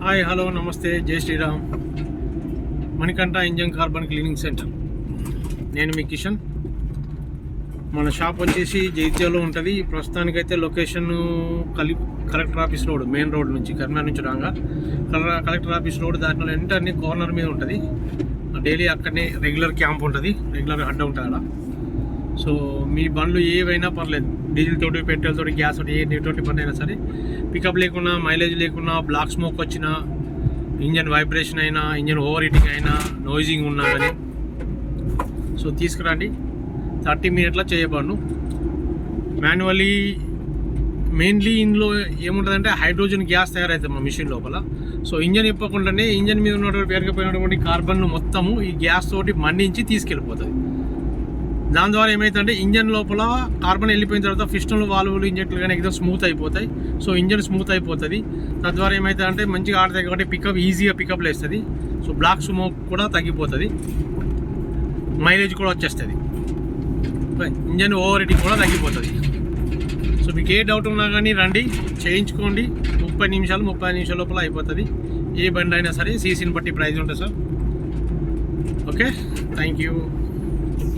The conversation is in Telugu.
హాయ్ హలో నమస్తే జై Shriram. Manikanta engine carbon cleaning centre. నేను మీ కిషన్. మన షాప్ వచ్చేసి జైత్యాలో ఉంటుంది. ప్రస్తుతానికైతే location collector office road, main road నుంచి కర్నాటక నుంచి రాగా కలెక్టర్ ఆఫీస్ రోడ్ దాటిన వెంటనే కార్నర్ మీద ఉంటుంది. డైలీ అక్కడనే రెగ్యులర్ క్యాంప్ ఉంటుంది, రెగ్యులర్ అడ్డ ఉంటుంది అక్కడ. సో మీ బండ్లు ఏవైనా పర్లేదు, డీజిల్ తోటి, పెట్రోల్ తోటి, గ్యాస్ తోటి, ఏ తోటి పని అయినా సరే, పికప్ లేకున్నా, మైలేజ్ లేకున్నా, బ్లాక్ స్మోక్ వచ్చినా, ఇంజన్ వైబ్రేషన్ అయినా, ఇంజన్ ఓవర్ హీటింగ్ అయినా, నాయిజింగ్ ఉన్నా కానీ సో తీసుకురండి. 30 మినిట్లా చేయబడును. మాన్యువల్లీ మెయిన్లీ ఇందులో ఏముంటుందంటే హైడ్రోజన్ గ్యాస్ తయారవుతుంది మా మిషన్ లోపల. సో ఇంజన్ ఇప్పకుండానే ఇంజన్ మీద ఉన్నటువంటి పేరుకపోయినటువంటి కార్బన్ మొత్తము ఈ గ్యాస్ తోటి మండించి తీసుకెళ్ళిపోతుంది. దాని ద్వారా ఏమవుతుందంటే ఇంజన్ లోపల కార్బన్ వెళ్ళిపోయిన తర్వాత పిస్టన్లు, వాల్వులు, ఇంజెక్టర్లు కానీ ఎక్దమ్ స్మూత్ అయిపోతాయి. సో ఇంజన్ స్మూత్ అయిపోతుంది. తద్వారా ఏమవుతుందంటే మంచిగా ఆడతాయి కాబట్టి పికప్ ఈజీగా పికప్లో వేస్తుంది. సో బ్లాక్ స్మోక్ కూడా తగ్గిపోతుంది, మైలేజ్ కూడా వచ్చేస్తుంది, ఇంజన్ ఓవర్ హీటింగ్ కూడా తగ్గిపోతుంది. సో మీకు ఏ డౌట్ ఉన్నా కానీ రండి, చేయించుకోండి. 30 నిమిషాల లోపల అయిపోతుంది. ఏ బండి అయినా సరే సీసీని బట్టి ప్రైజ్ ఉంటుంది సార్. Okay, thank you.